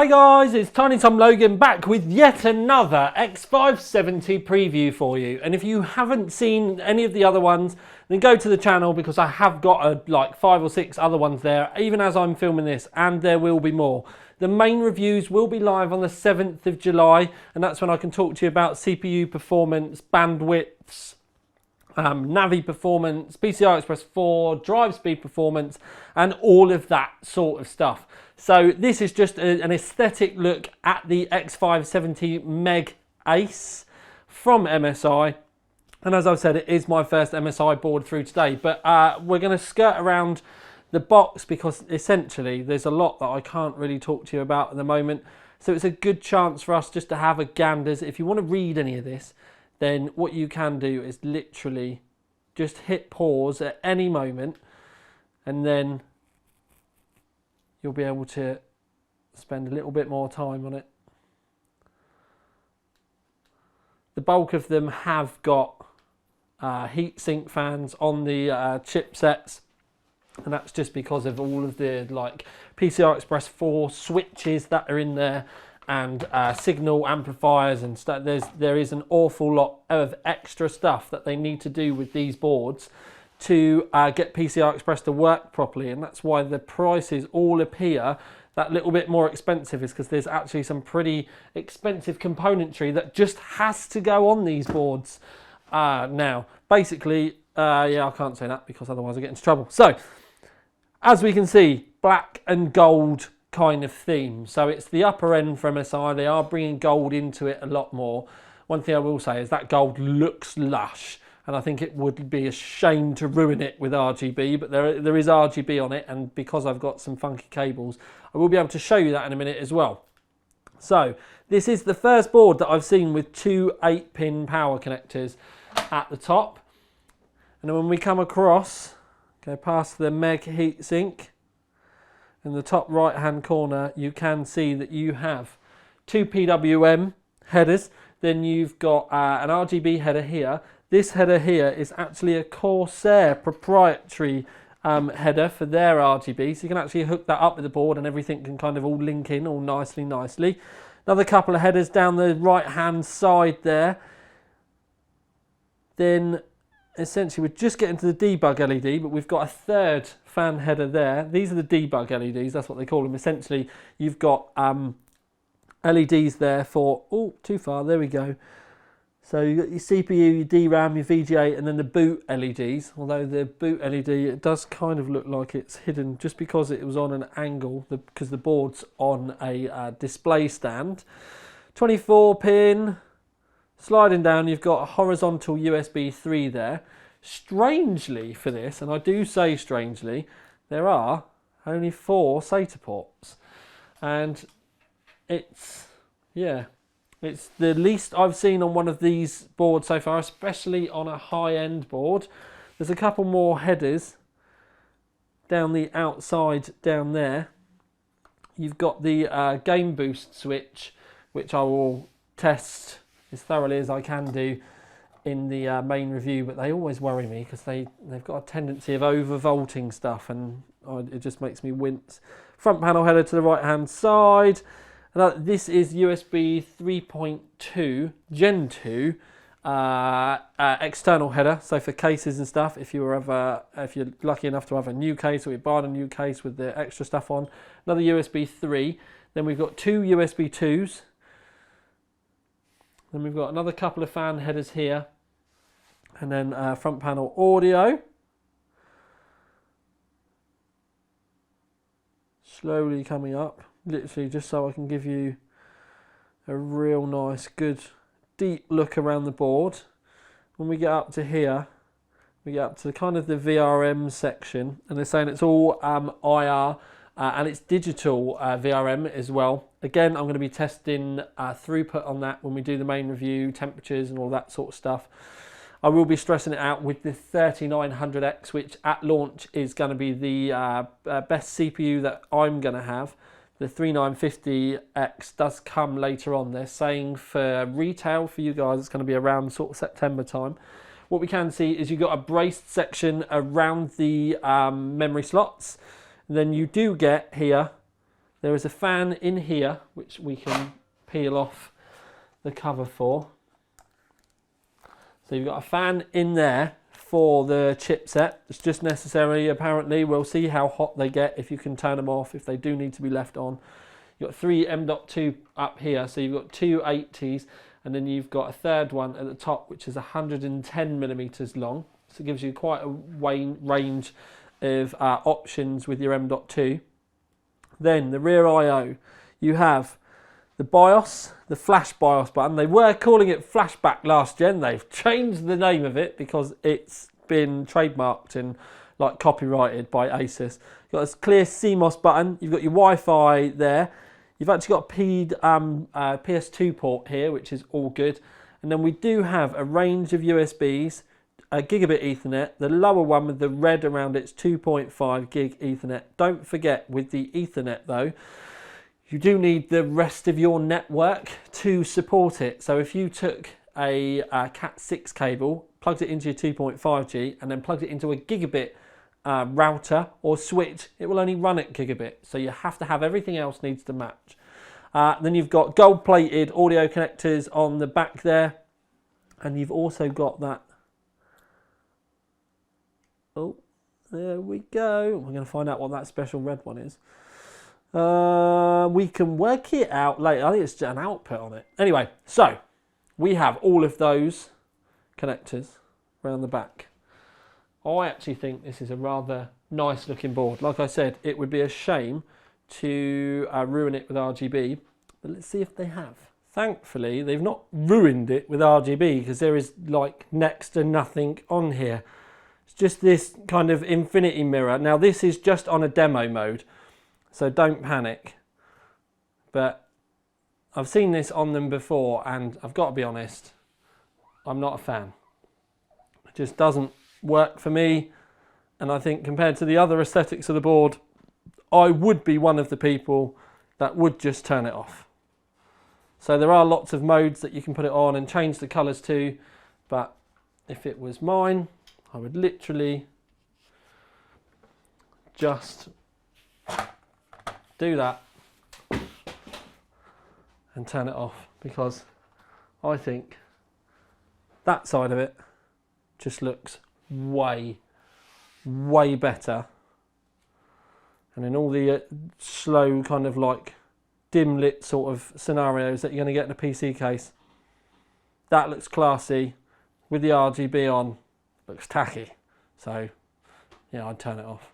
Hey guys, it's Tiny Tom Logan back with yet another X570 preview for you. And if you haven't seen any of the other ones, then go to the channel because I have got like 5 or 6 other ones there, even as I'm filming this, and there will be more. The main reviews will be live on the 7th of July, and that's when I can talk to you about CPU performance, bandwidths, Navi performance, PCI Express 4, drive speed performance, and all of that sort of stuff. So this is just an aesthetic look at the X570 MEG Ace from MSI. And as I've said, it is my first MSI board through today. But we're going to skirt around the box because essentially there's a lot that I can't really talk to you about at the moment. So it's a good chance for us just to have a ganders. If you want to read any of this, then what you can do is literally just hit pause at any moment, and then you'll be able to spend a little bit more time on it. The bulk of them have got heatsink fans on the chipsets, and that's just because of all of the like PCI Express 4 switches that are in there, and signal amplifiers and stuff. There is an awful lot of extra stuff that they need to do with these boards to get PCI Express to work properly, and that's why the prices all appear that little bit more expensive, is because there's actually some pretty expensive componentry that just has to go on these boards now. Basically, yeah, I can't say that because otherwise I get into trouble. So, as we can see, black and gold kind of theme. So it's the upper end for MSI. They are bringing gold into it a lot more. One thing I will say is that gold looks lush, and I think it would be a shame to ruin it with RGB, but there is RGB on it, and because I've got some funky cables, I will be able to show you that in a minute as well. So this is the first board that I've seen with 2 8-pin power connectors at the top, and then when we come across, go past the MEG heatsink, in the top right hand corner you can see that you have 2 PWM headers. Then you've got an RGB header here. This header here is actually a Corsair proprietary header for their RGB, so you can actually hook that up with the board and everything can kind of all link in all nicely. Another couple of headers down the right hand side there. Then essentially we're just getting to the debug LED, but we've got a third fan header there. These are the debug LEDs, that's what they call them. Essentially you've got LEDs there for, oh, too far, there we go. So you've got your CPU, your DRAM, your VGA, and then the boot LEDs. Although the boot LED, it does kind of look like it's hidden just because it was on an angle, because the board's on a display stand. 24 pin. Sliding down, you've got a horizontal USB 3 there. Strangely for this, and I do say strangely, there are only 4 SATA ports. And it's, yeah, it's the least I've seen on one of these boards so far, especially on a high-end board. There's a couple more headers down the outside down there. You've got the game boost switch, which I will test as thoroughly as I can do in the main review, but they always worry me because they've got a tendency of overvolting stuff, and it just makes me wince. Front panel header to the right hand side. This is USB 3.2 Gen 2 external header, so for cases and stuff. If you're lucky enough to have a new case, or you're buying a new case with the extra stuff on. Another USB 3. Then we've got 2 USB 2s. Then we've got another couple of fan headers here, and then front panel audio. Slowly coming up, literally just so I can give you a real nice, good, deep look around the board. When we get up to here, we get up to kind of the VRM section, and they're saying it's all IR. And it's digital VRM as well. Again, I'm going to be testing throughput on that when we do the main review, temperatures and all that sort of stuff. I will be stressing it out with the 3900X, which at launch is going to be the best CPU that I'm going to have. The 3950X does come later on. They're saying for retail for you guys, it's going to be around sort of September time. What we can see is you've got a braced section around the memory slots. Then you do get here There is a fan in here which we can peel off the cover for. So you've got a fan in there for the chipset. It's just necessary, apparently. We'll see how hot they get, if you can turn them off, if they do need to be left on. You've got 3 M.2 up here, so you've got 2 80s, and then you've got a third one at the top, which is 110 millimeters long. So it gives you quite a range of options with your M.2. Then the rear I/O, you have the BIOS, the flash BIOS button. They were calling it flashback last gen. They've changed the name of it because it's been trademarked and like copyrighted by Asus. You've got this clear CMOS button. You've got your Wi-Fi there. You've actually got a PS2 port here, which is all good. And then we do have a range of USBs, a Gigabit Ethernet. The lower one with the red around it's 2.5 gig Ethernet. Don't forget, with the Ethernet though, you do need the rest of your network to support it. So if you took a Cat6 cable, plugged it into your 2.5G, and then plugged it into a Gigabit router or switch, it will only run at Gigabit. So you have to have everything else needs to match. Then you've got gold-plated audio connectors on the back there, and you've also got that. Oh, there we go. We're going to find out what that special red one is. We can work it out later. I think it's an output on it. Anyway, so we have all of those connectors around the back. I actually think this is a rather nice looking board. Like I said, it would be a shame to ruin it with RGB, but let's see if they have. Thankfully, they've not ruined it with RGB because there is like next to nothing on here. It's just this kind of infinity mirror. Now this is just on a demo mode, so don't panic. But I've seen this on them before and I've got to be honest, I'm not a fan. It just doesn't work for me, and I think compared to the other aesthetics of the board, I would be one of the people that would just turn it off. So there are lots of modes that you can put it on and change the colours to, but if it was mine, I would literally just do that and turn it off, because I think that side of it just looks way better. And in all the slow kind of like dim lit sort of scenarios that you're going to get in a PC case, that looks classy. With the RGB on, looks tacky. So yeah, I'd turn it off.